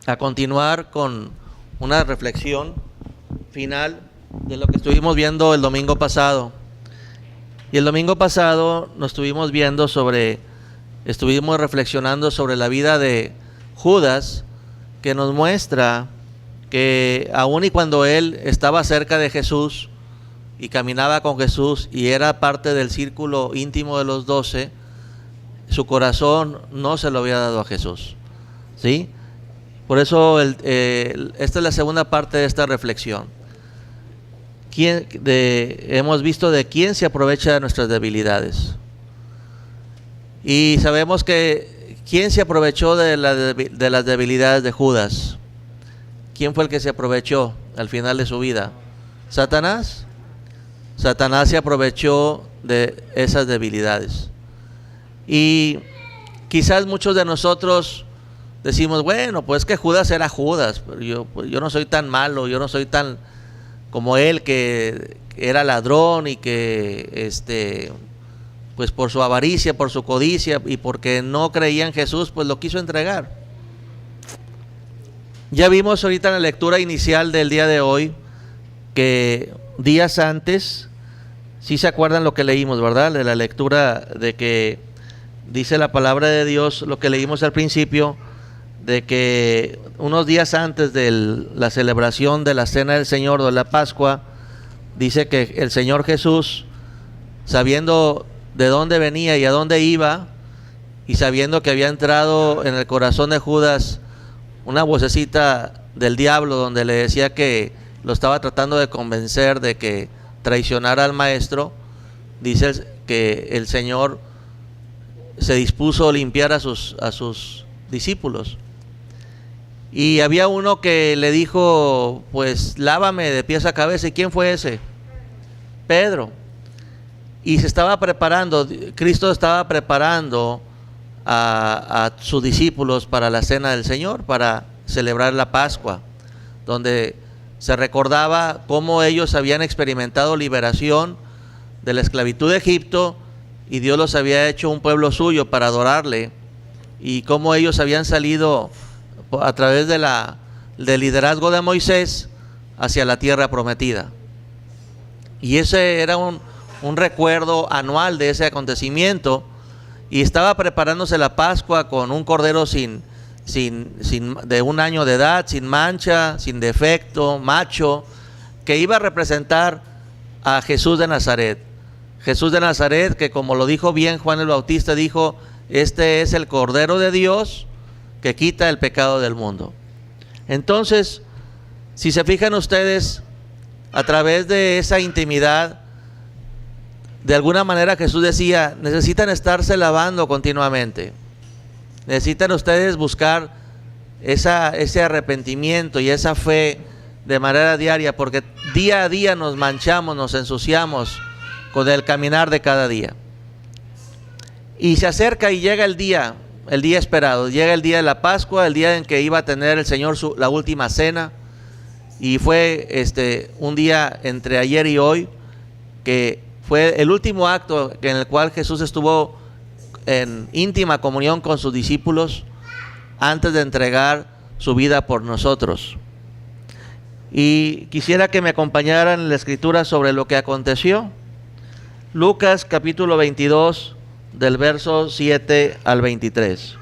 a continuar con una reflexión final de lo que estuvimos viendo el domingo pasado. Y el domingo pasado estuvimos reflexionando sobre la vida de Judas, que nos muestra que aun y cuando él estaba cerca de Jesús y caminaba con Jesús y era parte del círculo íntimo de los 12, su corazón no se lo había dado a Jesús, ¿sí? Por eso esta es la segunda parte de esta reflexión. Hemos visto de quién se aprovecha de nuestras debilidades. Y sabemos que quién se aprovechó de las debilidades de Judas. ¿Quién fue el que se aprovechó al final de su vida? ¿Satanás? Satanás se aprovechó de esas debilidades. Y quizás muchos de nosotros decimos, bueno, pues que Judas era Judas, pero yo no soy tan malo, yo no soy tan como él, que era ladrón y que pues por su avaricia, por su codicia y porque no creía en Jesús, pues lo quiso entregar. Ya vimos ahorita en la lectura inicial del día de hoy que días antes, sí se acuerdan lo que leímos, ¿verdad? De la lectura de que dice la palabra de Dios, lo que leímos al principio, de que unos días antes de la celebración de la Cena del Señor, de la Pascua, dice que el Señor Jesús, sabiendo de dónde venía y a dónde iba, y sabiendo que había entrado en el corazón de Judas una vocecita del diablo donde le decía que lo estaba tratando de convencer de que traicionara al maestro, dice que el Señor se dispuso a limpiar a sus discípulos. Y había uno que le dijo, pues lávame de pies a cabeza. ¿Y quién fue ese? Pedro. Y se estaba preparando, Cristo estaba preparando a sus discípulos para la Cena del Señor, para celebrar la Pascua, donde se recordaba cómo ellos habían experimentado liberación de la esclavitud de Egipto y Dios los había hecho un pueblo suyo para adorarle, y cómo ellos habían salido a través del liderazgo de Moisés hacia la tierra prometida. Y ese era un recuerdo anual de ese acontecimiento, y estaba preparándose la Pascua con un cordero de 1 año de edad, sin mancha, sin defecto, macho, que iba a representar a Jesús de Nazaret. Jesús de Nazaret, que como lo dijo bien Juan el Bautista, dijo, este es el Cordero de Dios que quita el pecado del mundo. Entonces, si se fijan ustedes, a través de esa intimidad, de alguna manera Jesús decía, necesitan estarse lavando continuamente. Necesitan ustedes buscar ese arrepentimiento y esa fe de manera diaria, porque día a día nos manchamos, nos ensuciamos con el caminar de cada día. Y se acerca y llega el día esperado, llega el día de la Pascua, el día en que iba a tener el Señor la última cena, y fue un día entre ayer y hoy, que fue el último acto en el cual Jesús estuvo en íntima comunión con sus discípulos antes de entregar su vida por nosotros. Y quisiera que me acompañaran en la escritura sobre lo que aconteció. Lucas capítulo 22, del verso 7 al 23.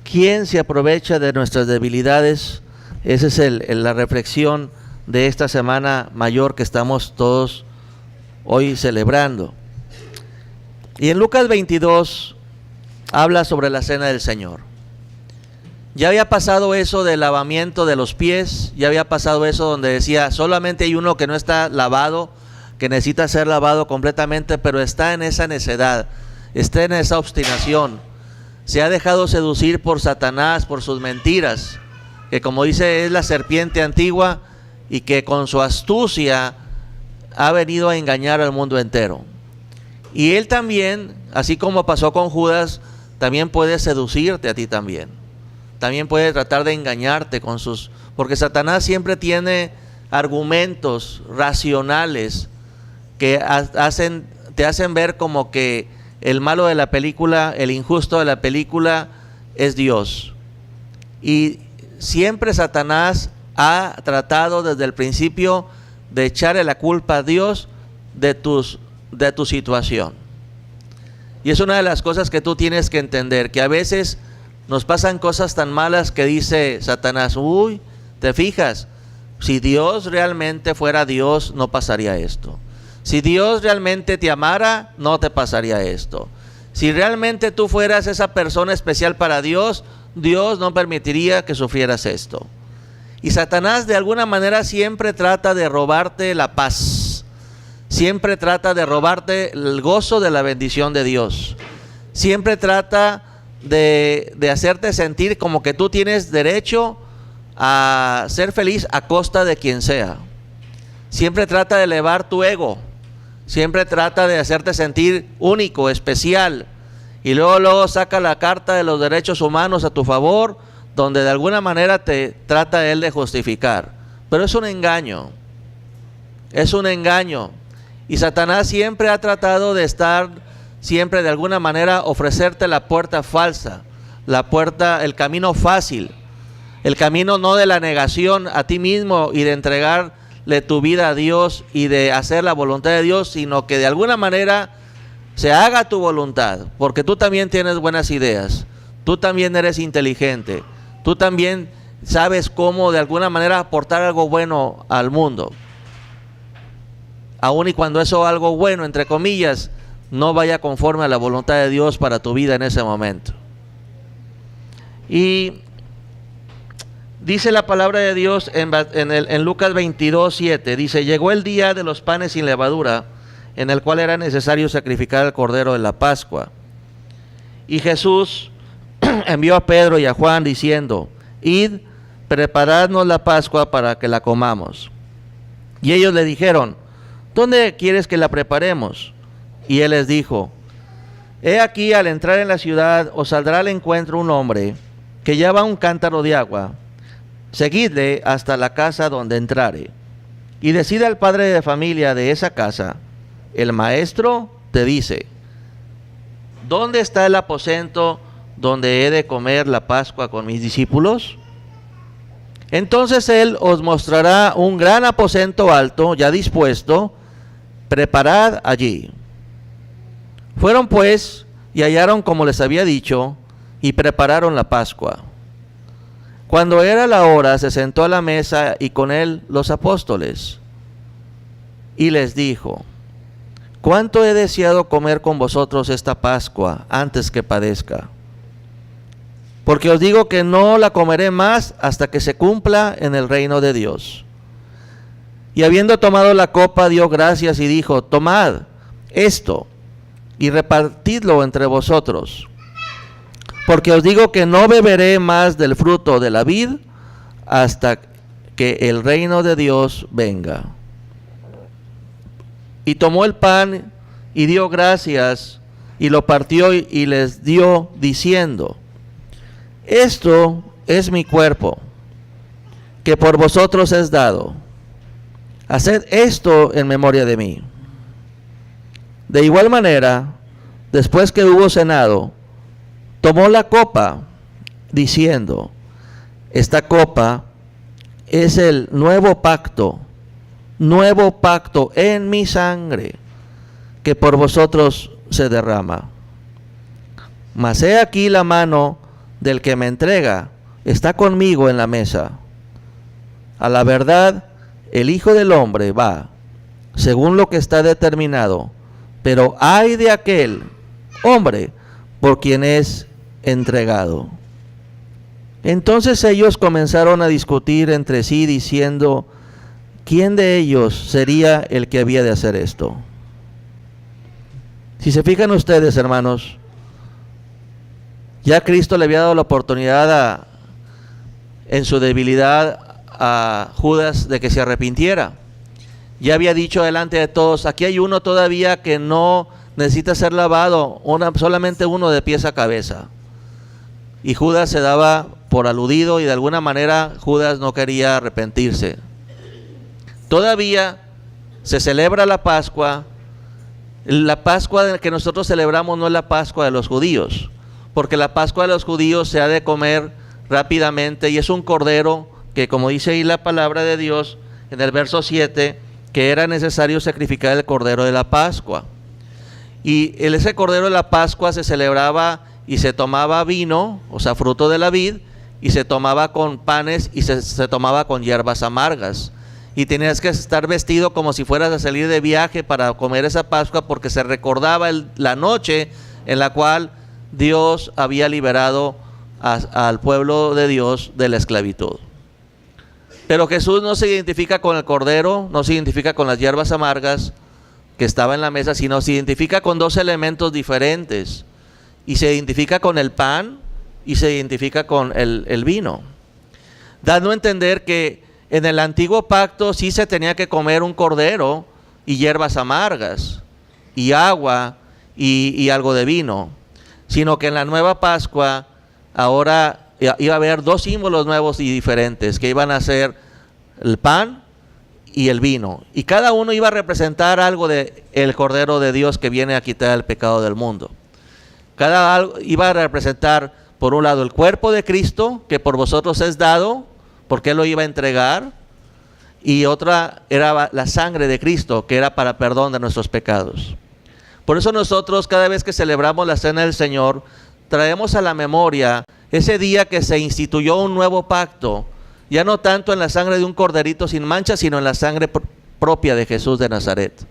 ¿Quién se aprovecha de nuestras debilidades? Esa es la reflexión de esta semana mayor que estamos todos hoy celebrando. Y en Lucas 22 habla sobre la Cena del Señor. Ya había pasado eso del lavamiento de los pies, ya había pasado eso donde decía, solamente hay uno que no está lavado, que necesita ser lavado completamente, pero está en esa necedad, está en esa obstinación. Se ha dejado seducir por Satanás, por sus mentiras, que como dice es la serpiente antigua y que con su astucia ha venido a engañar al mundo entero. Y él también, así como pasó con Judas, también puede seducirte a ti también. También puede tratar de engañarte porque Satanás siempre tiene argumentos racionales que te te hacen ver como que el malo de la película, el injusto de la película es Dios. Y siempre Satanás ha tratado desde el principio de echarle la culpa a Dios de tu situación. Y es una de las cosas que tú tienes que entender, que a veces nos pasan cosas tan malas que dice Satanás, uy, ¿te fijas? Si Dios realmente fuera Dios, no pasaría esto. Si Dios realmente te amara, no te pasaría esto. Si realmente tú fueras esa persona especial para Dios, Dios no permitiría que sufrieras esto. Y Satanás de alguna manera siempre trata de robarte la paz. Siempre trata de robarte el gozo de la bendición de Dios. Siempre trata de hacerte sentir como que tú tienes derecho a ser feliz a costa de quien sea. Siempre trata de elevar tu ego. Siempre trata de hacerte sentir único, especial. Y luego saca la carta de los derechos humanos a tu favor, donde de alguna manera te trata él de justificar. Pero es un engaño. Es un engaño. Y Satanás siempre ha tratado de estar, siempre de alguna manera ofrecerte la puerta falsa, la puerta, el camino fácil, el camino no de la negación a ti mismo y de entregarle tu vida a Dios y de hacer la voluntad de Dios, sino que de alguna manera se haga tu voluntad, porque tú también tienes buenas ideas, tú también eres inteligente, tú también sabes cómo de alguna manera aportar algo bueno al mundo. Aun y cuando eso algo bueno, entre comillas, no vaya conforme a la voluntad de Dios para tu vida en ese momento. Y dice la palabra de Dios en Lucas 22:7, dice, llegó el día de los panes sin levadura, en el cual era necesario sacrificar al cordero de la Pascua. Y Jesús envió a Pedro y a Juan diciendo, id, preparadnos la Pascua para que la comamos. Y ellos le dijeron, ¿dónde quieres que la preparemos? Y él les dijo, he aquí, al entrar en la ciudad os saldrá al encuentro un hombre que lleva un cántaro de agua. Seguidle hasta la casa donde entrare. Y decida al padre de familia de esa casa, el maestro te dice, ¿dónde está el aposento donde he de comer la Pascua con mis discípulos? Entonces él os mostrará un gran aposento alto, ya dispuesto, preparad allí. Fueron pues y hallaron como les había dicho, y prepararon la Pascua. Cuando era la hora, se sentó a la mesa y con él los apóstoles. Y les dijo, ¿cuánto he deseado comer con vosotros esta Pascua antes que padezca? Porque os digo que no la comeré más hasta que se cumpla en el reino de Dios. Y habiendo tomado la copa, dio gracias y dijo, tomad esto y repartidlo entre vosotros. Porque os digo que no beberé más del fruto de la vid hasta que el reino de Dios venga. Y tomó el pan y dio gracias y lo partió y les dio diciendo, esto es mi cuerpo, que por vosotros es dado. Haced esto en memoria de mí. De igual manera, después que hubo cenado, tomó la copa, diciendo, esta copa es el nuevo pacto en mi sangre, que por vosotros se derrama. Mas he aquí la mano del que me entrega, está conmigo en la mesa. A la verdad, el Hijo del Hombre va, según lo que está determinado, pero ay de aquel hombre por quien es entregado. Entonces ellos comenzaron a discutir entre sí, diciendo, ¿quién de ellos sería el que había de hacer esto? Si se fijan ustedes, hermanos, ya Cristo le había dado la oportunidad en su debilidad a Judas de que se arrepintiera. Ya había dicho delante de todos, aquí hay uno todavía que no necesita ser lavado, solamente uno de pies a cabeza. Y Judas se daba por aludido y de alguna manera Judas no quería arrepentirse. Todavía se celebra la Pascua La Pascua que nosotros celebramos no es la Pascua de los judíos, porque la Pascua de los judíos se ha de comer rápidamente y es un cordero que, como dice ahí la palabra de Dios en el verso 7, que era necesario sacrificar el cordero de la Pascua. Y ese cordero de la Pascua se celebraba y se tomaba vino, o sea, fruto de la vid, y se tomaba con panes y se tomaba con hierbas amargas. Y tenías que estar vestido como si fueras a salir de viaje para comer esa Pascua, porque se recordaba la noche en la cual Dios había liberado al pueblo de Dios de la esclavitud. Pero Jesús no se identifica con el cordero, no se identifica con las hierbas amargas que estaba en la mesa, sino se identifica con dos elementos diferentes. Y se identifica con el pan y se identifica con el vino, dando a entender que en el antiguo pacto sí se tenía que comer un cordero y hierbas amargas y agua y algo de vino, sino que en la nueva Pascua ahora iba a haber dos símbolos nuevos y diferentes, que iban a ser el pan y el vino, y cada uno iba a representar algo de el Cordero de Dios que viene a quitar el pecado del mundo. Cada iba a representar, por un lado, el cuerpo de Cristo, que por vosotros es dado, porque Él lo iba a entregar, y otra era la sangre de Cristo, que era para perdón de nuestros pecados. Por eso nosotros, cada vez que celebramos la Cena del Señor, traemos a la memoria ese día que se instituyó un nuevo pacto, ya no tanto en la sangre de un corderito sin mancha, sino en la sangre propia de Jesús de Nazaret.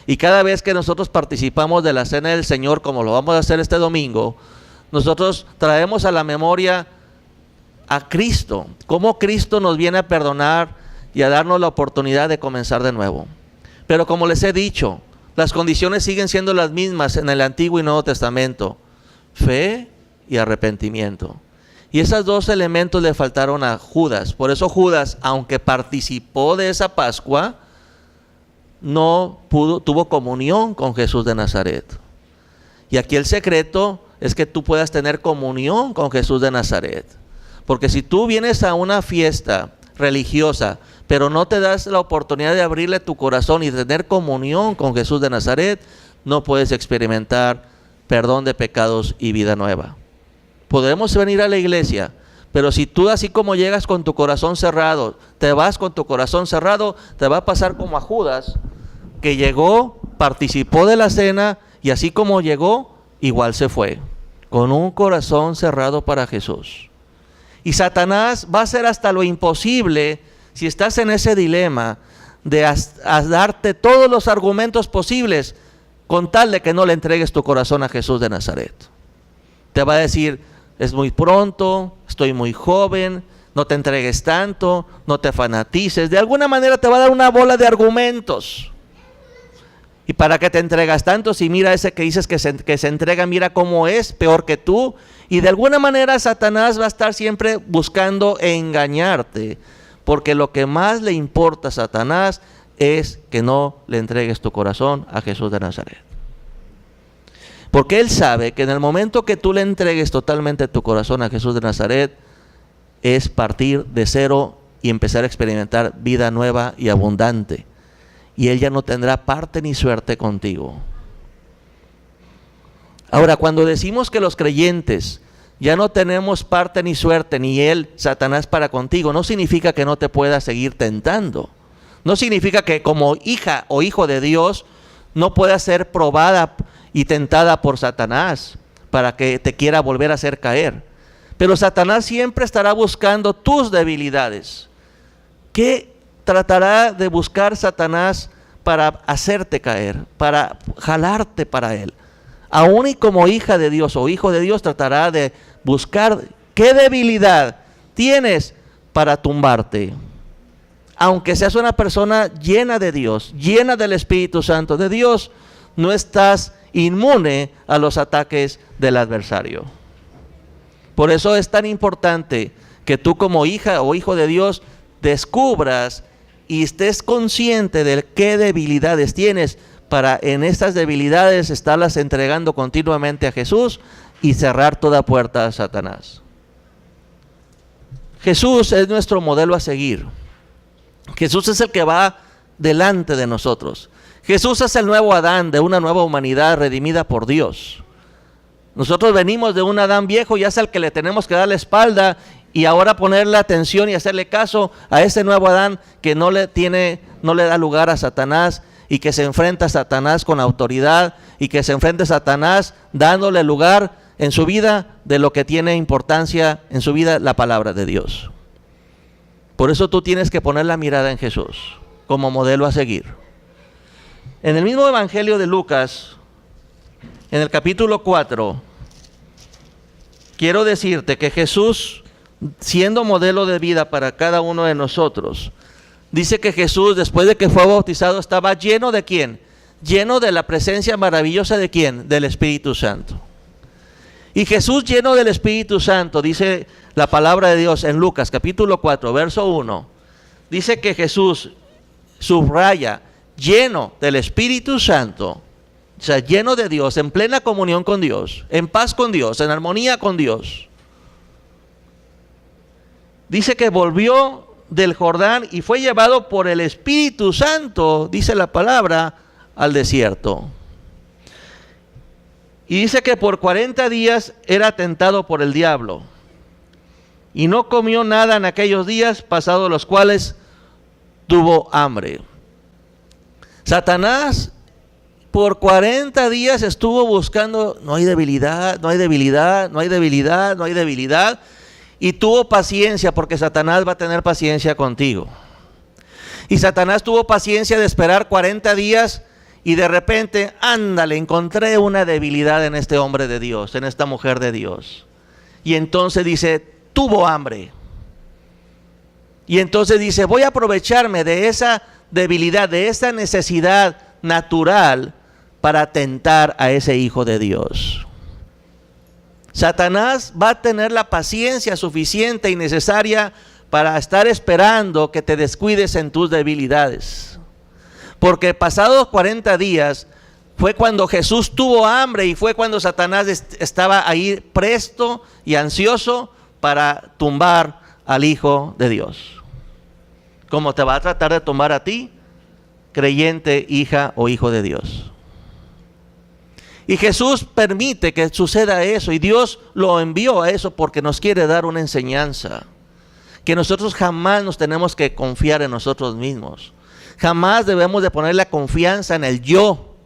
Y cada vez que nosotros participamos de la Cena del Señor, como lo vamos a hacer este domingo, nosotros traemos a la memoria a Cristo, cómo Cristo nos viene a perdonar y a darnos la oportunidad de comenzar de nuevo. Pero como les he dicho, las condiciones siguen siendo las mismas en el Antiguo y Nuevo Testamento: fe y arrepentimiento. Y esos dos elementos le faltaron a Judas. Por eso Judas, aunque participó de esa Pascua, no tuvo comunión con Jesús de Nazaret. Y aquí el secreto es que tú puedas tener comunión con Jesús de Nazaret. Porque si tú vienes a una fiesta religiosa, pero no te das la oportunidad de abrirle tu corazón y tener comunión con Jesús de Nazaret, no puedes experimentar perdón de pecados y vida nueva. Podremos venir a la iglesia, pero si tú, así como llegas con tu corazón cerrado, te vas con tu corazón cerrado, te va a pasar como a Judas, que llegó, participó de la cena, y así como llegó, igual se fue, con un corazón cerrado para Jesús. Y Satanás va a hacer hasta lo imposible, si estás en ese dilema, de darte todos los argumentos posibles, con tal de que no le entregues tu corazón a Jesús de Nazaret. Te va a decir: es muy pronto, estoy muy joven, no te entregues tanto, no te fanatices. De alguna manera te va a dar una bola de argumentos. ¿Y para qué te entregas tanto? Si mira ese que dices que se entrega, mira cómo es, peor que tú. Y de alguna manera Satanás va a estar siempre buscando engañarte, porque lo que más le importa a Satanás es que no le entregues tu corazón a Jesús de Nazaret. Porque él sabe que en el momento que tú le entregues totalmente tu corazón a Jesús de Nazaret, es partir de cero y empezar a experimentar vida nueva y abundante. Y él ya no tendrá parte ni suerte contigo. Ahora, cuando decimos que los creyentes ya no tenemos parte ni suerte, ni él, Satanás, para contigo, no significa que no te pueda seguir tentando. No significa que como hija o hijo de Dios no puedas ser probada y tentada por Satanás para que te quiera volver a hacer caer. Pero Satanás siempre estará buscando tus debilidades. ¿Qué tratará de buscar Satanás para hacerte caer, para jalarte para él? Aún y como hija de Dios o hijo de Dios, tratará de buscar qué debilidad tienes para tumbarte. Aunque seas una persona llena de Dios, llena del Espíritu Santo de Dios, no estás inmune a los ataques del adversario. Por eso es tan importante que tú, como hija o hijo de Dios, descubras y estés consciente de qué debilidades tienes, para en estas debilidades estarlas entregando continuamente a Jesús y cerrar toda puerta a Satanás. Jesús es nuestro modelo a seguir. Jesús es el que va delante de nosotros. Jesús es el nuevo Adán de una nueva humanidad redimida por Dios. Nosotros venimos de un Adán viejo y es al que le tenemos que dar la espalda y ahora ponerle atención y hacerle caso a ese nuevo Adán que no le da lugar a Satanás y que se enfrenta a Satanás con autoridad y que se enfrenta a Satanás dándole lugar en su vida de lo que tiene importancia en su vida, la palabra de Dios. Por eso tú tienes que poner la mirada en Jesús como modelo a seguir. En el mismo Evangelio de Lucas, en el capítulo 4, quiero decirte que Jesús, siendo modelo de vida para cada uno de nosotros, dice que Jesús, después de que fue bautizado, estaba lleno ¿de quién? Lleno de la presencia maravillosa ¿de quién? Del Espíritu Santo. Y Jesús, lleno del Espíritu Santo, dice la palabra de Dios en Lucas capítulo 4, verso 1, dice que Jesús subraya, lleno del Espíritu Santo, o sea, lleno de Dios, en plena comunión con Dios, en paz con Dios, en armonía con Dios. Dice que volvió del Jordán y fue llevado por el Espíritu Santo, dice la palabra, al desierto. Y dice que por 40 días era tentado por el diablo. Y no comió nada en aquellos días, pasados los cuales tuvo hambre. Satanás por 40 días estuvo buscando, no hay debilidad, no hay debilidad, no hay debilidad, no hay debilidad. Y tuvo paciencia, porque Satanás va a tener paciencia contigo. Y Satanás tuvo paciencia de esperar 40 días y de repente, ándale, encontré una debilidad en este hombre de Dios, en esta mujer de Dios. Y entonces dice, tuvo hambre. Y entonces dice, voy a aprovecharme de esa debilidad, de esa necesidad natural para tentar a ese hijo de Dios. Satanás va a tener la paciencia suficiente y necesaria para estar esperando que te descuides en tus debilidades. Porque pasados 40 días fue cuando Jesús tuvo hambre y fue cuando Satanás estaba ahí presto y ansioso para tumbar al Hijo de Dios. Como te va a tratar de tumbar a ti, creyente, hija o hijo de Dios. Y Jesús permite que suceda eso y Dios lo envió a eso porque nos quiere dar una enseñanza. Que nosotros jamás nos tenemos que confiar en nosotros mismos. Jamás debemos de poner la confianza en el yo.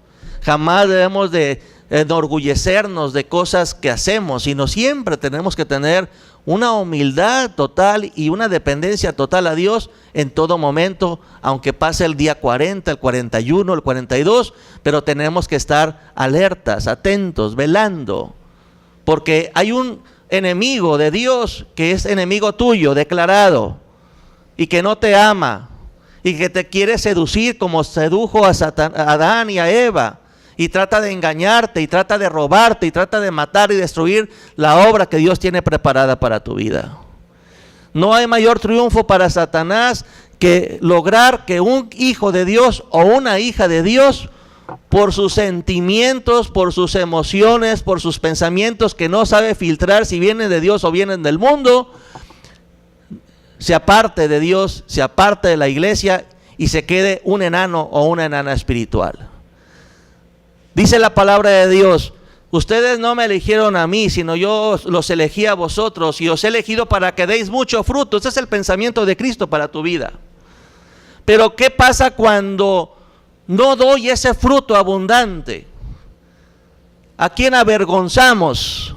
Jamás debemos de enorgullecernos de cosas que hacemos, sino siempre tenemos que tener una humildad total y una dependencia total a Dios en todo momento, aunque pase el día 40, el 41, el 42, pero tenemos que estar alertas, atentos, velando, porque hay un enemigo de Dios que es enemigo tuyo, declarado, y que no te ama, y que te quiere seducir como sedujo a Adán y a Eva, y trata de engañarte, y trata de robarte, y trata de matar y destruir la obra que Dios tiene preparada para tu vida. No hay mayor triunfo para Satanás que lograr que un hijo de Dios o una hija de Dios, por sus sentimientos, por sus emociones, por sus pensamientos que no sabe filtrar si vienen de Dios o vienen del mundo, se aparte de Dios, se aparte de la iglesia y se quede un enano o una enana espiritual. Dice la palabra de Dios, ustedes no me eligieron a mí, sino yo los elegí a vosotros y os he elegido para que deis mucho fruto. Ese es el pensamiento de Cristo para tu vida. Pero ¿qué pasa cuando no doy ese fruto abundante? ¿A quién avergonzamos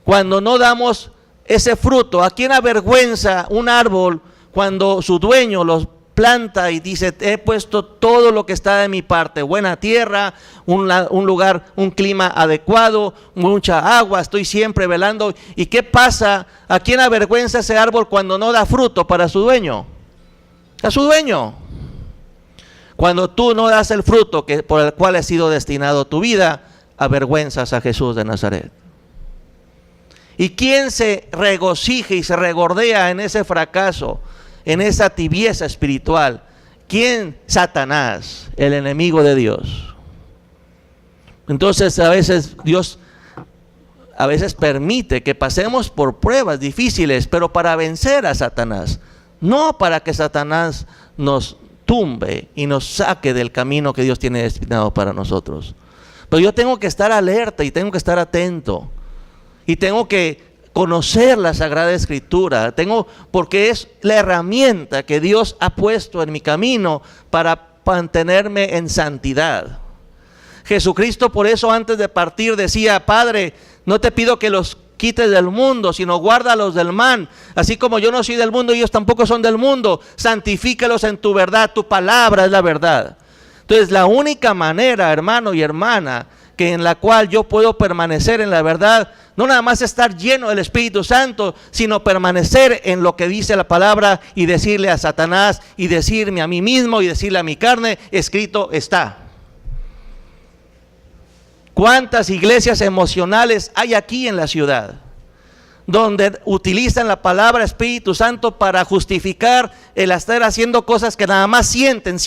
cuando no damos ese fruto? ¿A quién avergüenza un árbol cuando su dueño los planta y dice, he puesto todo lo que está de mi parte, buena tierra, un lugar, un clima adecuado, mucha agua, estoy siempre velando? ¿Y qué pasa? ¿A quién avergüenza ese árbol cuando no da fruto para su dueño? A su dueño. Cuando tú no das el fruto por el cual ha sido destinado tu vida, avergüenzas a Jesús de Nazaret. ¿Y quién se regocija y se regordea en ese fracaso, en esa tibieza espiritual? ¿Quién? Satanás, el enemigo de Dios. Entonces a veces Dios permite que pasemos por pruebas difíciles, pero para vencer a Satanás, no para que Satanás nos tumbe y nos saque del camino que Dios tiene destinado para nosotros. Pero yo tengo que estar alerta y tengo que estar atento. Y tengo que conocer la Sagrada Escritura. Porque es la herramienta que Dios ha puesto en mi camino para mantenerme en santidad. Jesucristo por eso antes de partir decía: Padre, no te pido que los quites del mundo, sino guárdalos del mal. Así como yo no soy del mundo, ellos tampoco son del mundo. Santifícalos en tu verdad, tu palabra es la verdad. Entonces la única manera, hermano y hermana, que en la cual yo puedo permanecer en la verdad, no nada más estar lleno del Espíritu Santo, sino permanecer en lo que dice la palabra y decirle a Satanás y decirme a mí mismo y decirle a mi carne: escrito está. ¿Cuántas iglesias emocionales hay aquí en la ciudad? Donde utilizan la palabra Espíritu Santo para justificar el estar haciendo cosas que nada más sienten,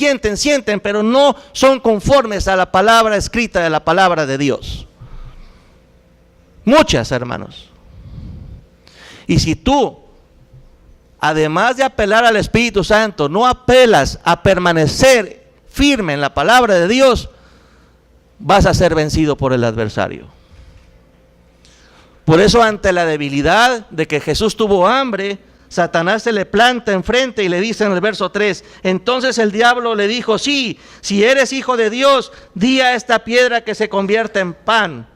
pero no son conformes a la palabra escrita de la palabra de Dios. Muchas, hermanos. Y si tú, además de apelar al Espíritu Santo, no apelas a permanecer firme en la palabra de Dios, vas a ser vencido por el adversario. Por eso, ante la debilidad de que Jesús tuvo hambre, Satanás se le planta enfrente y le dice en el verso 3: entonces el diablo le dijo: sí, si eres hijo de Dios, di a esta piedra que se convierta en pan.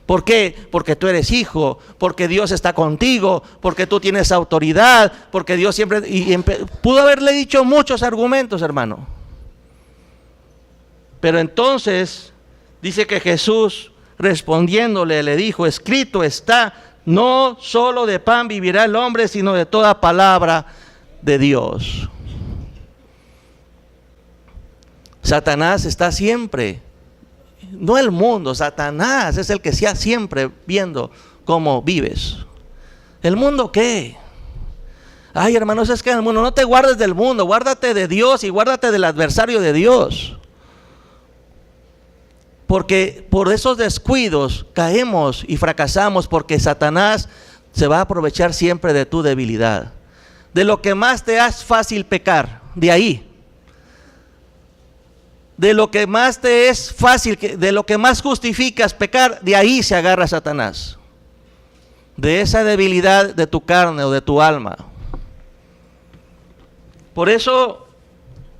¿Por qué? Porque tú eres hijo, porque Dios está contigo, porque tú tienes autoridad, porque Dios siempre... pudo haberle dicho muchos argumentos, hermano. Pero entonces dice que Jesús, respondiéndole, le dijo: escrito está, no solo de pan vivirá el hombre, sino de toda palabra de Dios. Satanás está siempre, no el mundo, Satanás es el que está siempre viendo cómo vives. ¿El mundo qué? Ay, hermanos, es que en el mundo, no te guardes del mundo, guárdate de Dios y guárdate del adversario de Dios. Porque por esos descuidos caemos y fracasamos, porque Satanás se va a aprovechar siempre de tu debilidad. De lo que más te es fácil pecar, de ahí. De lo que más te es fácil, de lo que más justificas pecar, de ahí se agarra Satanás. De esa debilidad de tu carne o de tu alma. Por eso,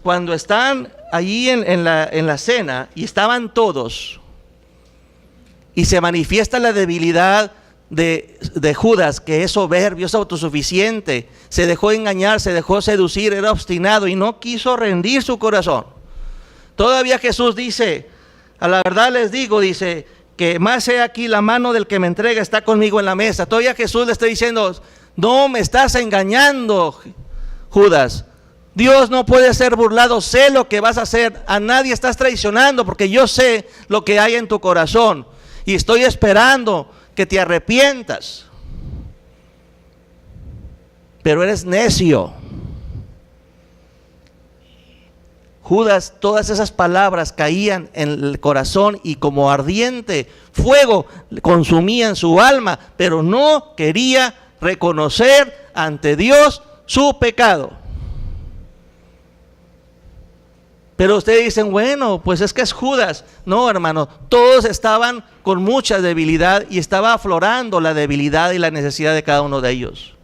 cuando están allí en la cena y estaban todos, y se manifiesta la debilidad de Judas, que es soberbio, es autosuficiente, se dejó engañar, se dejó seducir, era obstinado y no quiso rendir su corazón. Todavía Jesús dice: a la verdad les digo, dice, que más he aquí la mano del que me entrega está conmigo en la mesa. Todavía Jesús le está diciendo: no me estás engañando, Judas. Dios no puede ser burlado, sé lo que vas a hacer, a nadie estás traicionando, porque yo sé lo que hay en tu corazón y estoy esperando que te arrepientas. Pero eres necio. Judas, todas esas palabras caían en el corazón y como ardiente fuego consumían su alma, pero no quería reconocer ante Dios su pecado. Pero ustedes dicen: bueno, pues es que es Judas. No, hermano, todos estaban con mucha debilidad y estaba aflorando la debilidad y la necesidad de cada uno de ellos.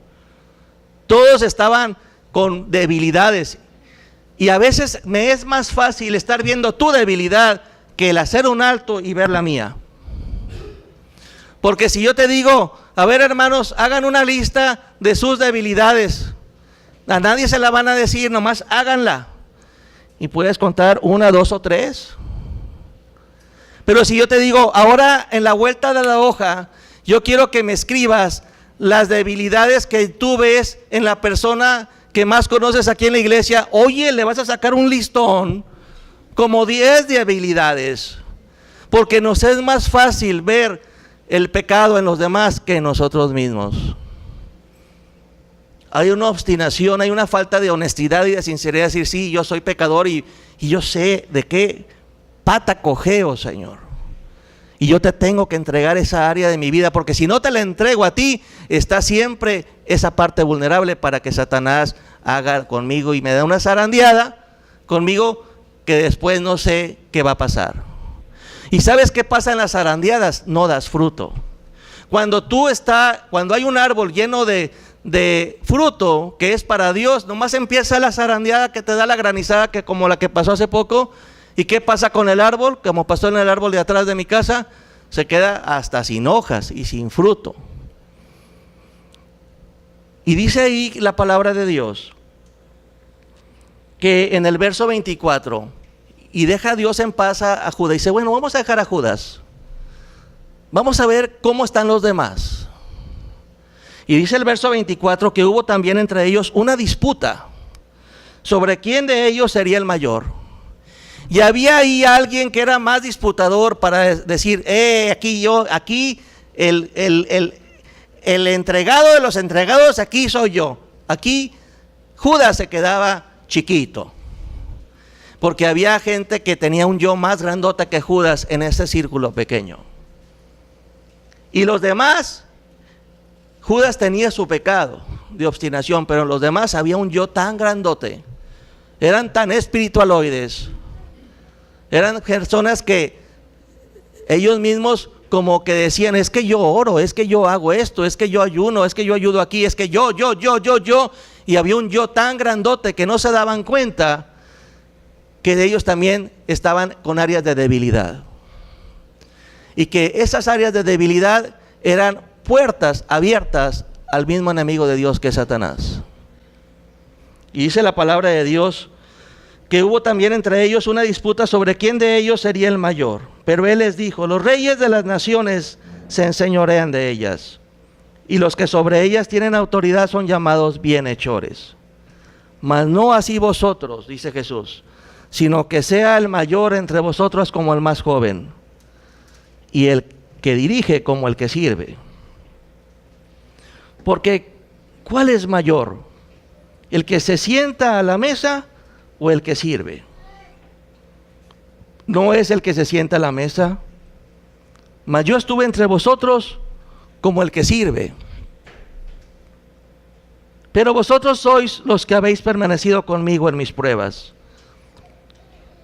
Todos estaban con debilidades. Y a veces me es más fácil estar viendo tu debilidad que el hacer un alto y ver la mía. Porque si yo te digo: a ver, hermanos, hagan una lista de sus debilidades, a nadie se la van a decir, nomás háganla. Y puedes contar 1, 2 o 3. Pero si yo te digo: ahora en la vuelta de la hoja, yo quiero que me escribas las debilidades que tú ves en la persona que más conoces aquí en la iglesia, oye, le vas a sacar un listón como 10 debilidades, porque nos es más fácil ver el pecado en los demás que en nosotros mismos. Hay una obstinación, hay una falta de honestidad y de sinceridad, decir: sí, yo soy pecador y yo sé de qué pata cojeo, Señor. Y yo te tengo que entregar esa área de mi vida, porque si no te la entrego a ti, está siempre esa parte vulnerable para que Satanás haga conmigo y me dé una zarandeada conmigo que después no sé qué va a pasar. ¿Y sabes qué pasa en las zarandeadas? No das fruto. Cuando hay un árbol lleno de fruto que es para Dios, nomás empieza la zarandeada que te da la granizada, que como la que pasó hace poco. ¿Y qué pasa con el árbol? Como pasó en el árbol de atrás de mi casa, se queda hasta sin hojas y sin fruto. Y dice ahí la palabra de Dios que en el verso 24, y deja a Dios en paz a Judas. Dice, bueno, vamos a dejar a Judas. Vamos a ver cómo están los demás. Y dice el verso 24 que hubo también entre ellos una disputa sobre quién de ellos sería el mayor. Y había ahí alguien que era más disputador para decir, aquí el entregado de los entregados, aquí soy yo. Aquí Judas se quedaba chiquito, porque había gente que tenía un yo más grandota que Judas en ese círculo pequeño. Y los demás, Judas tenía su pecado de obstinación, pero en los demás había un yo tan grandote, eran tan espiritualoides, eran personas que ellos mismos como que decían, es que yo oro, es que yo hago esto, es que yo ayuno, es que yo ayudo aquí, es que yo, y había un yo tan grandote que no se daban cuenta que ellos también estaban con áreas de debilidad. Y que esas áreas de debilidad eran puertas abiertas al mismo enemigo de Dios que es Satanás. Y dice la palabra de Dios que hubo también entre ellos una disputa sobre quién de ellos sería el mayor. Pero él les dijo, los reyes de las naciones se enseñorean de ellas, y los que sobre ellas tienen autoridad son llamados bienhechores. Mas no así vosotros, dice Jesús, sino que sea el mayor entre vosotros como el más joven, y el que dirige como el que sirve. Porque, ¿cuál es mayor? ¿El que se sienta a la mesa o el que sirve? ¿No es el que se sienta a la mesa? Mas yo estuve entre vosotros como el que sirve. Pero vosotros sois los que habéis permanecido conmigo en mis pruebas.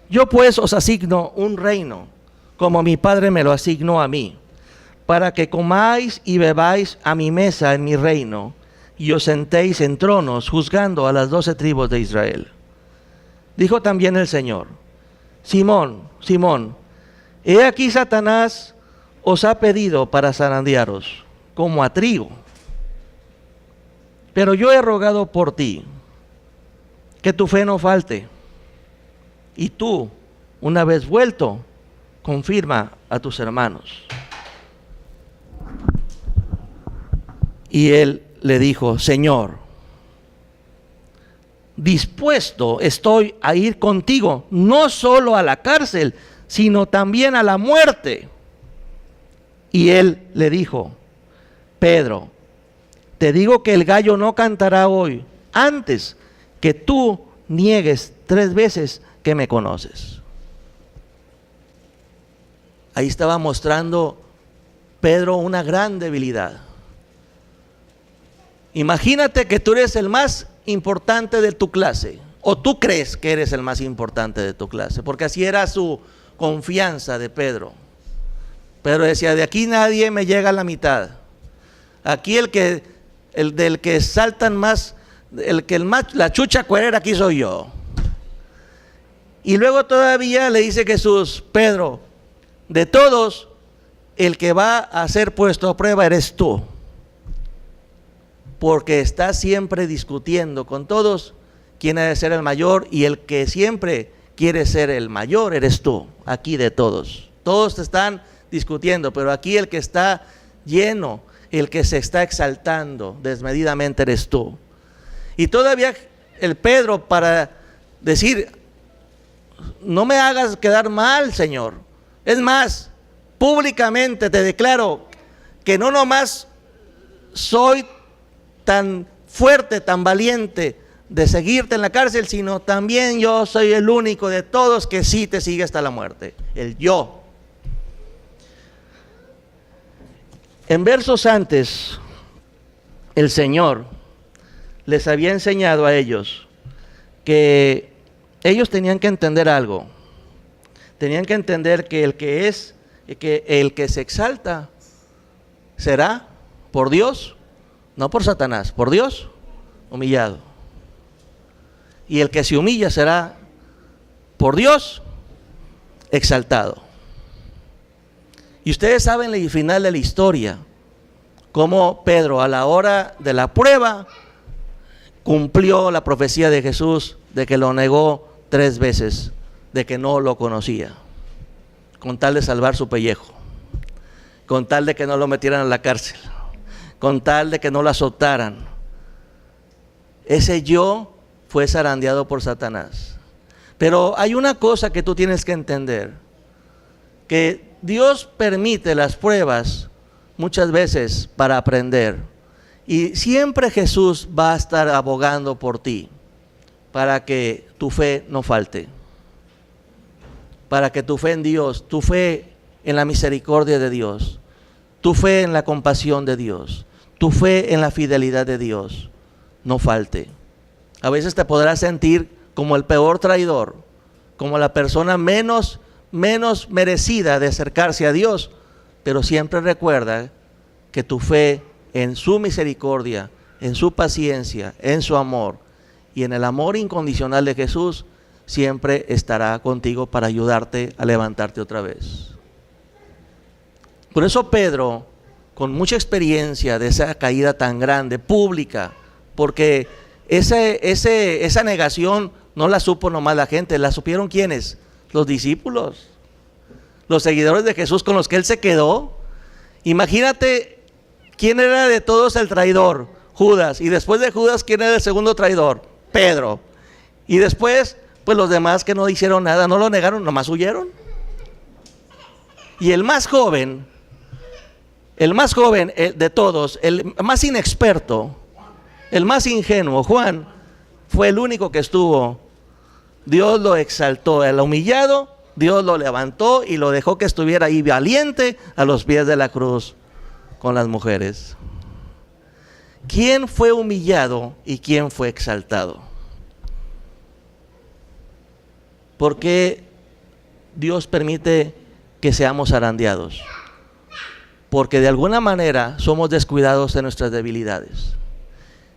Yo pues os asigno un reino, como mi Padre me lo asignó a mí, para que comáis y bebáis a mi mesa en mi reino, y os sentéis en tronos, juzgando a las 12 tribus de Israel. Dijo también el Señor, Simón, Simón, he aquí Satanás os ha pedido para zarandearos, como a trigo. Pero yo he rogado por ti, que tu fe no falte. Y tú, una vez vuelto, confirma a tus hermanos. Y él le dijo, Señor, dispuesto estoy a ir contigo, no solo a la cárcel, sino también a la muerte. Y él le dijo, Pedro, te digo que el gallo no cantará hoy, antes que tú niegues 3 veces que me conoces. Ahí estaba mostrando Pedro una gran debilidad. Imagínate que tú eres el más importante de tu clase, o tú crees que eres el más importante de tu clase, porque así era su confianza de Pedro. Pedro decía, de aquí nadie me llega a la mitad. Aquí el del que saltan más, la chucha cuerera, aquí soy yo. Y luego todavía le dice Jesús, Pedro, de todos, el que va a ser puesto a prueba eres tú, porque estás siempre discutiendo con todos quién ha de ser el mayor, y el que siempre quiere ser el mayor eres tú, aquí de todos. Todos te están discutiendo, pero aquí el que está lleno, el que se está exaltando desmedidamente eres tú. Y todavía el Pedro, para decir, no me hagas quedar mal, Señor. Es más, públicamente te declaro que no nomás soy tan fuerte, tan valiente de seguirte en la cárcel, sino también yo soy el único de todos que sí te sigue hasta la muerte. El yo. En versos antes, el Señor les había enseñado a ellos que ellos tenían que entender algo. Tenían que entender que el que se exalta será por Dios, no por Satanás, por Dios, humillado. Y el que se humilla será por Dios, exaltado. Y ustedes saben el final de la historia, cómo Pedro a la hora de la prueba cumplió la profecía de Jesús de que lo negó 3 veces, de que no lo conocía, con tal de salvar su pellejo, con tal de que no lo metieran a la cárcel, con tal de que no lo azotaran. Ese yo fue zarandeado por Satanás. Pero hay una cosa que tú tienes que entender, que Dios permite las pruebas muchas veces para aprender. Y siempre Jesús va a estar abogando por ti, para que tu fe no falte. Para que tu fe en Dios, tu fe en la misericordia de Dios, tu fe en la compasión de Dios, tu fe en la fidelidad de Dios, no falte. A veces te podrás sentir como el peor traidor, como la persona menos merecida de acercarse a Dios, pero siempre recuerda que tu fe en su misericordia, en su paciencia, en su amor y en el amor incondicional de Jesús, siempre estará contigo para ayudarte a levantarte otra vez. Por eso Pedro, con mucha experiencia de esa caída tan grande, pública, porque esa negación no la supo nomás la gente, la supieron ¿quiénes? Los discípulos, los seguidores de Jesús con los que él se quedó. Imagínate quién era de todos el traidor, Judas, y después de Judas, ¿quién era el segundo traidor? Pedro. Y después, pues los demás que no hicieron nada, no lo negaron, nomás huyeron. Y el más joven de todos, el más inexperto, el más ingenuo, Juan, fue el único que estuvo. Dios lo exaltó, el humillado, Dios lo levantó y lo dejó que estuviera ahí valiente a los pies de la cruz con las mujeres. ¿Quién fue humillado y quién fue exaltado? ¿Por qué Dios permite que seamos zarandeados? Porque de alguna manera somos descuidados de nuestras debilidades.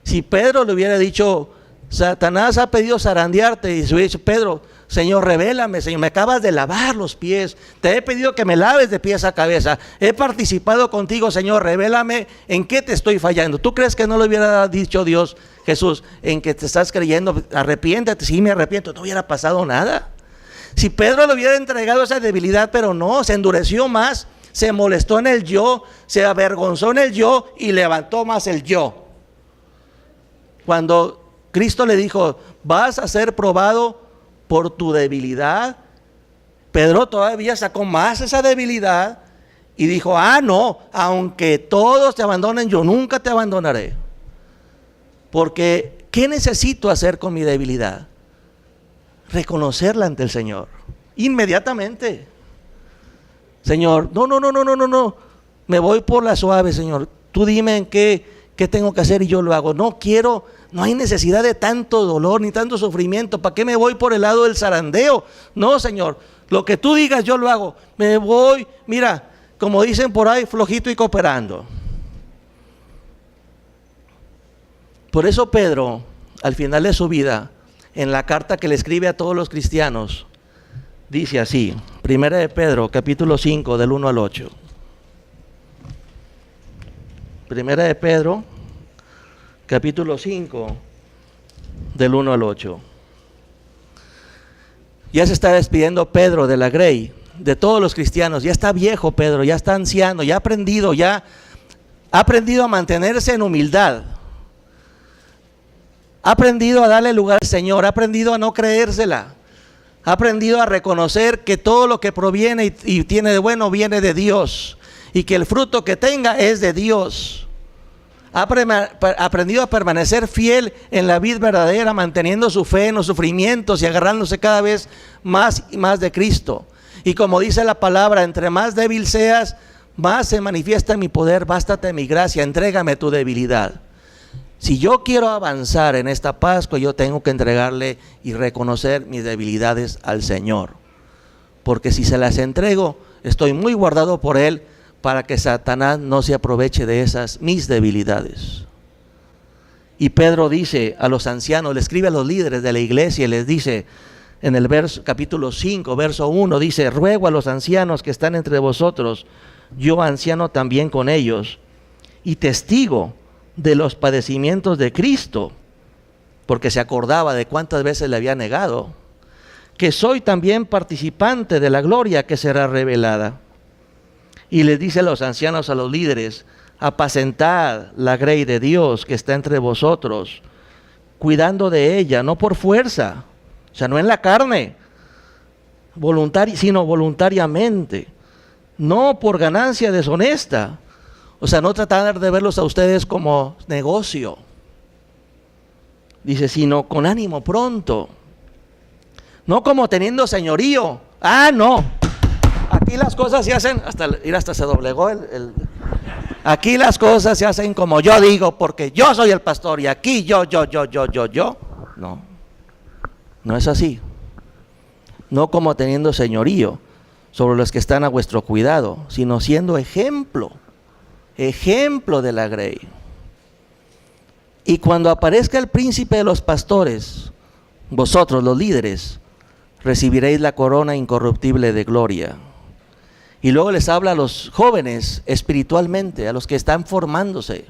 Si Pedro le hubiera dicho, Satanás ha pedido zarandearte, y se hubiera dicho, Pedro, Señor, revélame, Señor, me acabas de lavar los pies, te he pedido que me laves de pies a cabeza, he participado contigo, Señor, revélame en qué te estoy fallando. ¿Tú crees que no le hubiera dicho Dios, Jesús, en que te estás creyendo, arrepiéntate? Sí, me arrepiento, no hubiera pasado nada. Si Pedro le hubiera entregado esa debilidad, pero no, se endureció más, se molestó en el yo, se avergonzó en el yo y levantó más el yo. Cuando Cristo le dijo, vas a ser probado por tu debilidad, Pedro todavía sacó más esa debilidad y dijo, no, aunque todos te abandonen, yo nunca te abandonaré. Porque, ¿qué necesito hacer con mi debilidad? Reconocerla ante el Señor, inmediatamente. Señor, no, me voy por la suave, Señor, tú dime en qué tengo que hacer y yo lo hago. No hay necesidad de tanto dolor ni tanto sufrimiento. ¿Para qué me voy por el lado del zarandeo? No, Señor, lo que tú digas yo lo hago. Me voy, mira, como dicen por ahí, flojito y cooperando. Por eso Pedro, al final de su vida, en la carta que le escribe a todos los cristianos, dice así, 1 de Pedro, capítulo 5, del 1 al 8. 1 de Pedro, capítulo 5, del 1 al 8. Ya se está despidiendo Pedro de la Grey, de todos los cristianos. Ya está viejo Pedro, ya está anciano, ya ha aprendido a mantenerse en humildad. Ha aprendido a darle lugar al Señor, ha aprendido a no creérsela. Ha aprendido a reconocer que todo lo que proviene y tiene de bueno viene de Dios. Y que el fruto que tenga es de Dios. Ha aprendido a permanecer fiel en la vida verdadera, manteniendo su fe en los sufrimientos y agarrándose cada vez más y más de Cristo. Y como dice la palabra, entre más débil seas, más se manifiesta mi poder, bástate mi gracia, entrégame tu debilidad. Si yo quiero avanzar en esta Pascua, yo tengo que entregarle y reconocer mis debilidades al Señor. Porque si se las entrego, estoy muy guardado por Él para que Satanás no se aproveche de esas mis debilidades. Y Pedro dice a los ancianos, le escribe a los líderes de la iglesia y les dice en el capítulo 5, verso 1, dice: ruego a los ancianos que están entre vosotros, yo anciano también con ellos, y testigo de los padecimientos de Cristo, porque se acordaba de cuántas veces le había negado, que soy también participante de la gloria que será revelada. Y les dice a los ancianos, a los líderes: apacentad la grey de Dios que está entre vosotros, cuidando de ella, no por fuerza, o sea, no en la carne, sino voluntariamente, no por ganancia deshonesta. O sea, no tratar de verlos a ustedes como negocio. Dice, sino con ánimo pronto, no como teniendo señorío. No, aquí las cosas se hacen, hasta se doblegó aquí las cosas se hacen como yo digo, porque yo soy el pastor y aquí yo. No es así. No como teniendo señorío sobre los que están a vuestro cuidado, sino siendo ejemplo de la grey. Y cuando aparezca el príncipe de los pastores, vosotros los líderes, recibiréis la corona incorruptible de gloria. Y luego les habla a los jóvenes espiritualmente, a los que están formándose,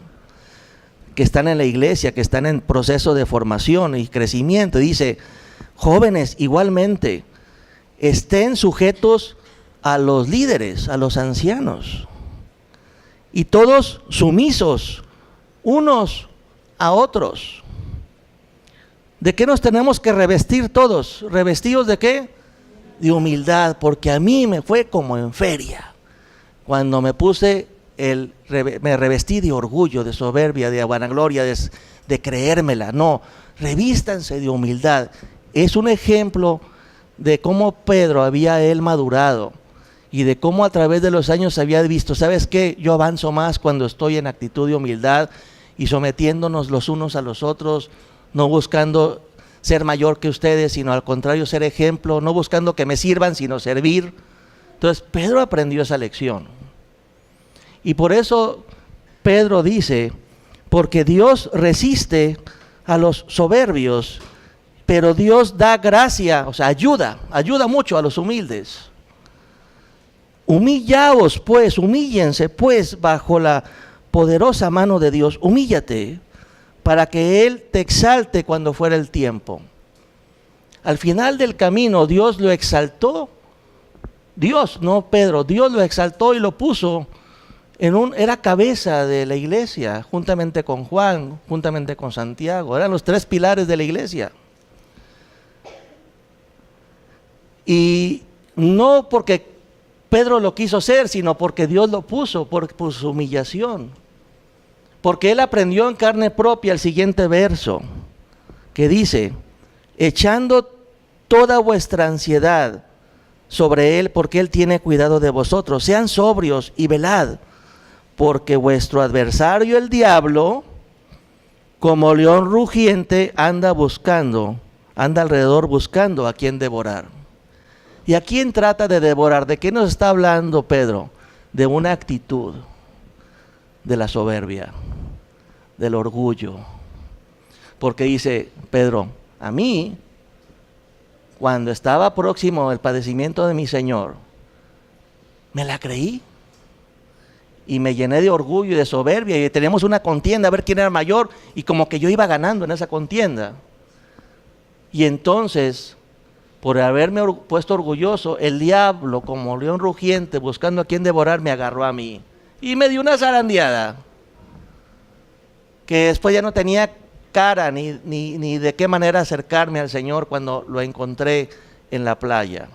que están en la iglesia, que están en proceso de formación y crecimiento. Dice, jóvenes igualmente, estén sujetos a los líderes, a los ancianos, y todos sumisos unos a otros. ¿De qué nos tenemos que revestir todos? ¿Revestidos de qué? De humildad, porque a mí me fue como en feria cuando me revestí de orgullo, de soberbia, de vanagloria, de creérmela. No, revístanse de humildad. Es un ejemplo de cómo Pedro había él madurado y de cómo a través de los años había visto, ¿sabes qué? Yo avanzo más cuando estoy en actitud de humildad y sometiéndonos los unos a los otros, no buscando ser mayor que ustedes, sino al contrario ser ejemplo, no buscando que me sirvan, sino servir. Entonces Pedro aprendió esa lección. Y por eso Pedro dice, porque Dios resiste a los soberbios, pero Dios da gracia, o sea, ayuda mucho a los humildes. Humillaos pues, humíllense pues bajo la poderosa mano de Dios, humíllate, para que Él te exalte cuando fuera el tiempo. Al final del camino Dios lo exaltó, Dios, no Pedro, Dios lo exaltó y lo puso era cabeza de la iglesia, juntamente con Juan, juntamente con Santiago, eran los 3 pilares de la iglesia. Y no porque Pedro lo quiso ser, sino porque Dios lo puso por su humillación. Porque él aprendió en carne propia el siguiente verso, que dice, echando toda vuestra ansiedad sobre él, porque él tiene cuidado de vosotros. Sean sobrios y velad, porque vuestro adversario el diablo, como león rugiente, anda alrededor buscando a quien devorar. ¿Y a quién trata de devorar? ¿De qué nos está hablando Pedro? De una actitud de la soberbia, del orgullo. Porque dice Pedro, a mí, cuando estaba próximo el padecimiento de mi Señor, me la creí y me llené de orgullo y de soberbia y teníamos una contienda a ver quién era mayor y como que yo iba ganando en esa contienda. Y entonces, por haberme puesto orgulloso, el diablo, como león rugiente, buscando a quien devorar, me agarró a mí y me dio una zarandeada que después ya no tenía cara ni de qué manera acercarme al Señor cuando lo encontré en la playa.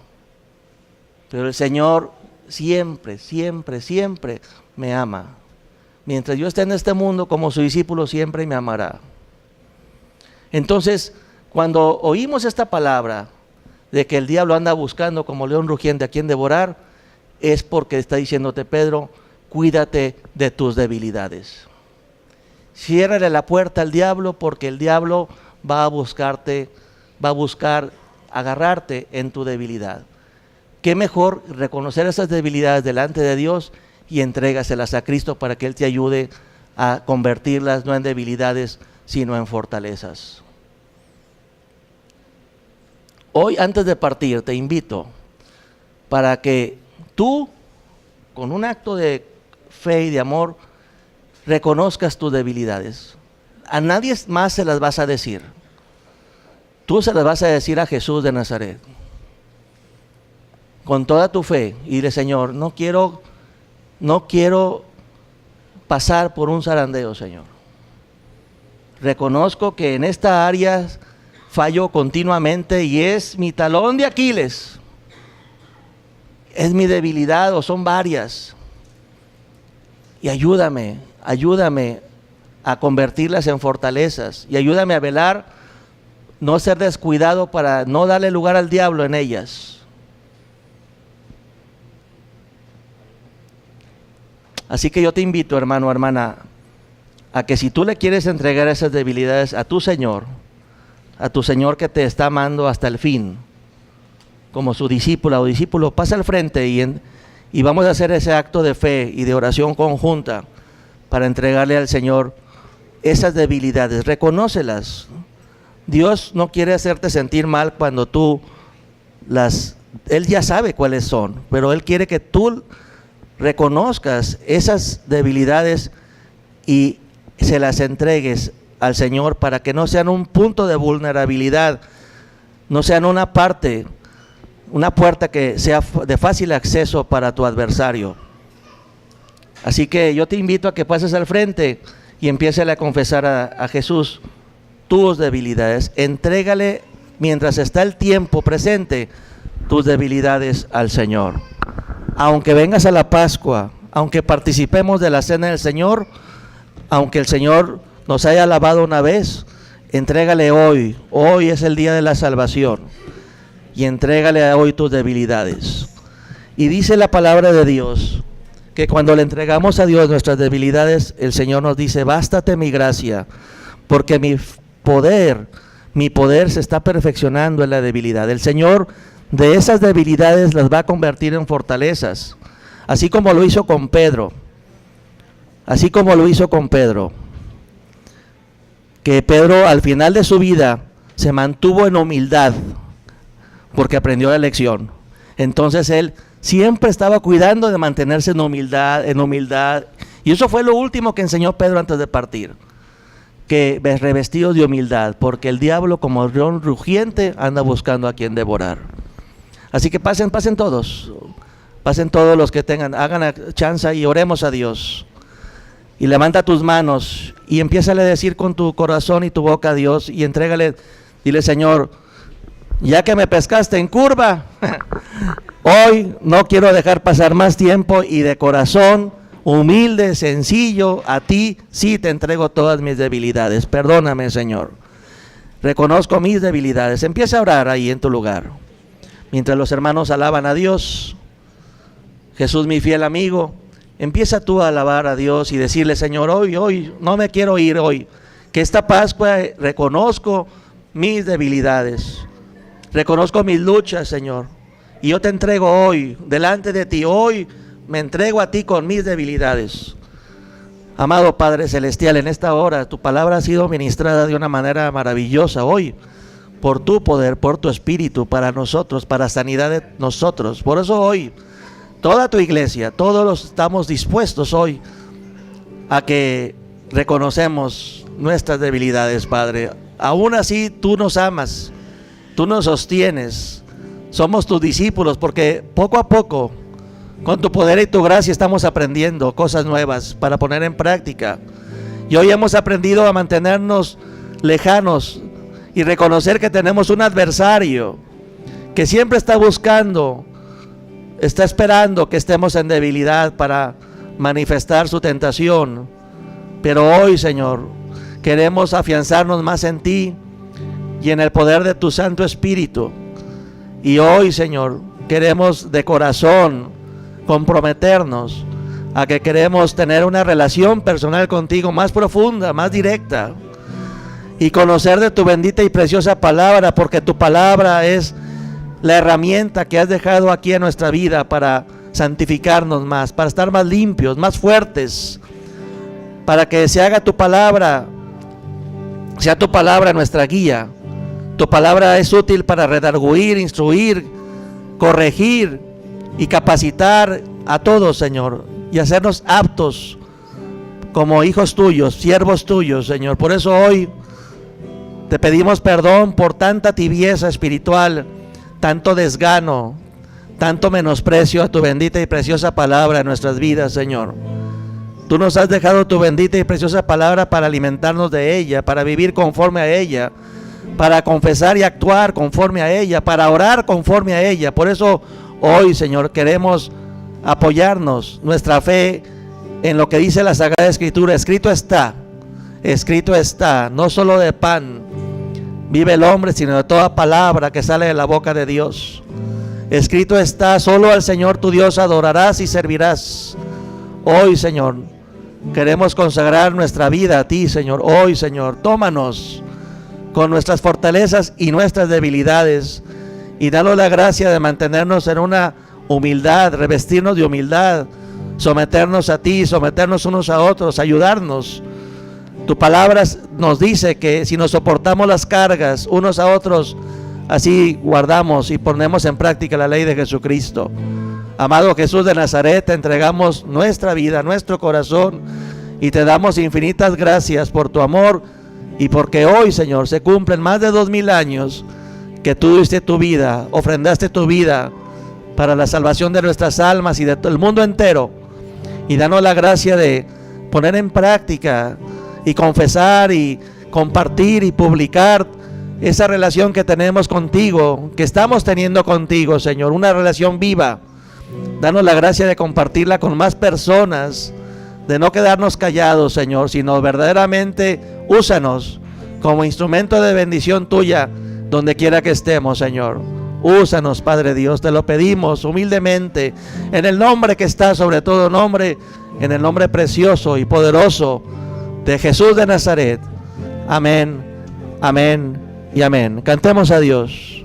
Pero el Señor siempre me ama. Mientras yo esté en este mundo como su discípulo, siempre me amará. Entonces, cuando oímos esta palabra de que el diablo anda buscando como león rugiente a quien devorar, es porque está diciéndote, Pedro, cuídate de tus debilidades. ciérrale la puerta al diablo, porque el diablo va a buscarte, va a buscar agarrarte en tu debilidad. Qué mejor reconocer esas debilidades delante de Dios y entrégaselas a Cristo para que Él te ayude a convertirlas no en debilidades, sino en fortalezas. Hoy, antes de partir, te invito para que tú, con un acto de fe y de amor, reconozcas tus debilidades. A nadie más se las vas a decir. Tú se las vas a decir a Jesús de Nazaret. Con toda tu fe, y dile: Señor, no quiero pasar por un zarandeo, Señor. Reconozco que en esta área fallo continuamente y es mi talón de Aquiles. Es mi debilidad, o son varias. Y ayúdame a convertirlas en fortalezas. Y ayúdame a velar, no ser descuidado para no darle lugar al diablo en ellas. Así que yo te invito, hermano, hermana, a que si tú le quieres entregar esas debilidades a tu Señor que te está amando hasta el fin, como su discípula o discípulo, pasa al frente y vamos a hacer ese acto de fe y de oración conjunta para entregarle al Señor esas debilidades. Reconócelas. Dios no quiere hacerte sentir mal cuando tú Él ya sabe cuáles son, pero Él quiere que tú reconozcas esas debilidades y se las entregues al Señor para que no sean un punto de vulnerabilidad, no sean una puerta que sea de fácil acceso para tu adversario. Así que yo te invito a que pases al frente y empieces a confesar a Jesús tus debilidades. Entrégale, mientras está el tiempo presente, tus debilidades al Señor. Aunque vengas a la Pascua, aunque participemos de la cena del Señor, aunque el Señor nos haya alabado una vez, entrégale hoy. Hoy es el día de la salvación. Y entrégale hoy tus debilidades. Y dice la palabra de Dios que cuando le entregamos a Dios nuestras debilidades, el Señor nos dice: bástate mi gracia, porque mi poder se está perfeccionando en la debilidad. El Señor de esas debilidades las va a convertir en fortalezas, así como lo hizo con Pedro. Que Pedro, al final de su vida, se mantuvo en humildad porque aprendió la lección. Entonces él siempre estaba cuidando de mantenerse en humildad. Y eso fue lo último que enseñó Pedro antes de partir: que revestidos de humildad, porque el diablo, como león rugiente, anda buscando a quien devorar. Así que pasen todos los que tengan, hagan la chance y oremos a Dios. Y levanta tus manos y empiézale a decir con tu corazón y tu boca a Dios y entrégale, dile: Señor, ya que me pescaste en curva, hoy no quiero dejar pasar más tiempo y de corazón humilde, sencillo, a ti sí te entrego todas mis debilidades. Perdóname, Señor. Reconozco mis debilidades. Empieza a orar ahí en tu lugar. Mientras los hermanos alaban a Dios, Jesús, mi fiel amigo, empieza tú a alabar a Dios y decirle: Señor, hoy no me quiero ir hoy. Que esta Pascua reconozco mis debilidades. Reconozco mis luchas, Señor. Y yo te entrego hoy, delante de ti. Hoy me entrego a ti con mis debilidades. Amado Padre Celestial, en esta hora tu palabra ha sido ministrada de una manera maravillosa hoy. Por tu poder, por tu espíritu, para nosotros, para sanidad de nosotros. Por eso hoy, toda tu iglesia, todos estamos dispuestos hoy a que reconocemos nuestras debilidades, Padre. Aún así, tú nos amas, tú nos sostienes, somos tus discípulos, porque poco a poco, con tu poder y tu gracia, estamos aprendiendo cosas nuevas para poner en práctica. Y hoy hemos aprendido a mantenernos lejanos y reconocer que tenemos un adversario que siempre está buscando, está esperando que estemos en debilidad para manifestar su tentación. Pero hoy, Señor, queremos afianzarnos más en ti y en el poder de tu Santo Espíritu. Y hoy, Señor, queremos de corazón comprometernos a que queremos tener una relación personal contigo más profunda, más directa, y conocer de tu bendita y preciosa palabra, porque tu palabra es la herramienta que has dejado aquí en nuestra vida para santificarnos más, para estar más limpios, más fuertes, para que se haga tu palabra, sea tu palabra nuestra guía. Tu palabra es útil para redarguir, instruir, corregir y capacitar a todos, Señor, y hacernos aptos como hijos tuyos, siervos tuyos, Señor. Por eso hoy te pedimos perdón por tanta tibieza espiritual, tanto desgano, tanto menosprecio a tu bendita y preciosa palabra en nuestras vidas, Señor. Tú nos has dejado tu bendita y preciosa palabra para alimentarnos de ella, para vivir conforme a ella, para confesar y actuar conforme a ella, para orar conforme a ella. Por eso hoy, Señor, queremos apoyarnos nuestra fe en lo que dice la Sagrada Escritura. Escrito está, no solo de pan vive el hombre, sino de toda palabra que sale de la boca de Dios. Escrito está, solo al Señor tu Dios adorarás y servirás. Hoy, Señor, queremos consagrar nuestra vida a ti, Señor. Hoy, Señor, tómanos con nuestras fortalezas y nuestras debilidades, y danos la gracia de mantenernos en una humildad, revestirnos de humildad, someternos a ti, someternos unos a otros, ayudarnos. Tu palabra nos dice que si nos soportamos las cargas unos a otros, así guardamos y ponemos en práctica la ley de Jesucristo. Amado Jesús de Nazaret, te entregamos nuestra vida, nuestro corazón, y te damos infinitas gracias por tu amor, y porque hoy, Señor, se cumplen más de 2000 años que tú diste tu vida, ofrendaste tu vida para la salvación de nuestras almas y de todo el mundo entero. Y danos la gracia de poner en práctica y confesar y compartir y publicar esa relación que tenemos contigo, que estamos teniendo contigo, Señor, una relación viva. Danos la gracia de compartirla con más personas, de no quedarnos callados, Señor, sino verdaderamente úsanos como instrumento de bendición tuya donde quiera que estemos, Señor. Úsanos, Padre Dios, te lo pedimos humildemente, en el nombre que está sobre todo nombre, en el nombre precioso y poderoso de Jesús de Nazaret. Amén, amén y amén. Cantemos a Dios.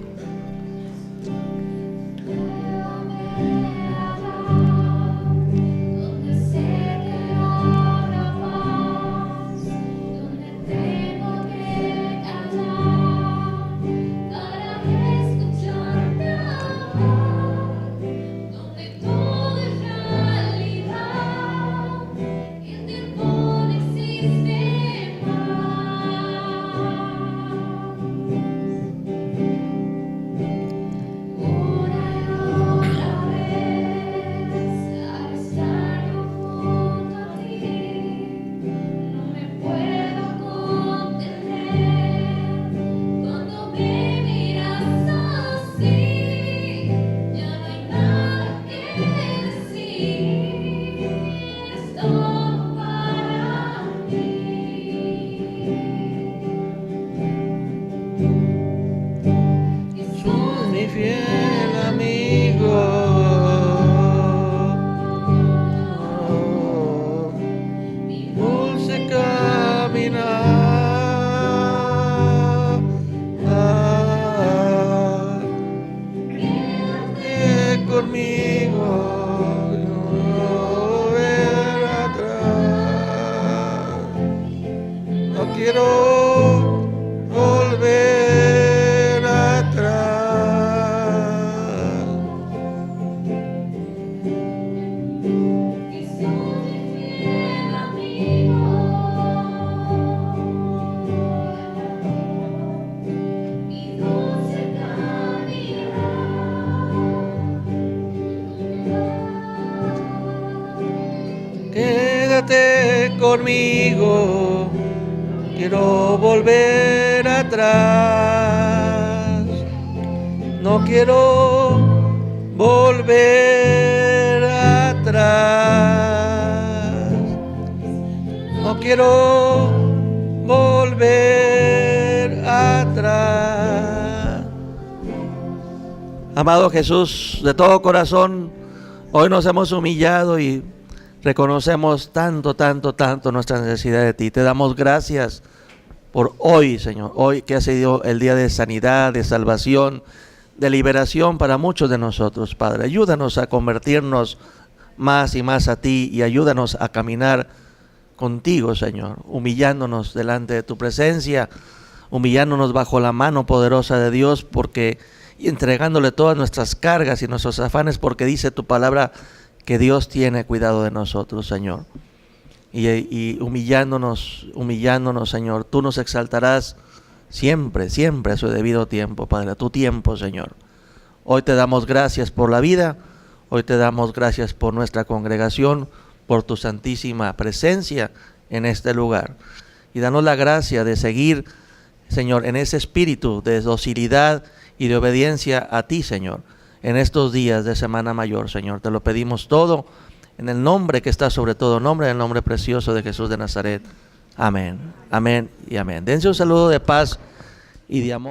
Quédate conmigo, quiero volver atrás. No quiero volver atrás. No quiero volver atrás. Amado Jesús, de todo corazón, hoy nos hemos humillado y Reconocemos tanto nuestra necesidad de ti. Te damos gracias por hoy, Señor. Hoy que ha sido el día de sanidad, de salvación, de liberación para muchos de nosotros, Padre. Ayúdanos a convertirnos más y más a ti y ayúdanos a caminar contigo, Señor, humillándonos delante de tu presencia, humillándonos bajo la mano poderosa de Dios, porque y entregándole todas nuestras cargas y nuestros afanes, porque dice tu palabra que Dios tiene cuidado de nosotros, Señor. Y humillándonos, Señor, tú nos exaltarás siempre a su debido tiempo, Padre, a tu tiempo, Señor. Hoy te damos gracias por la vida, hoy te damos gracias por nuestra congregación, por tu santísima presencia en este lugar. Y danos la gracia de seguir, Señor, en ese espíritu de docilidad y de obediencia a ti, Señor, en estos días de Semana Mayor, Señor. Te lo pedimos todo en el nombre que está sobre todo nombre, en el nombre precioso de Jesús de Nazaret. Amén, amén y amén. Dense un saludo de paz y de amor.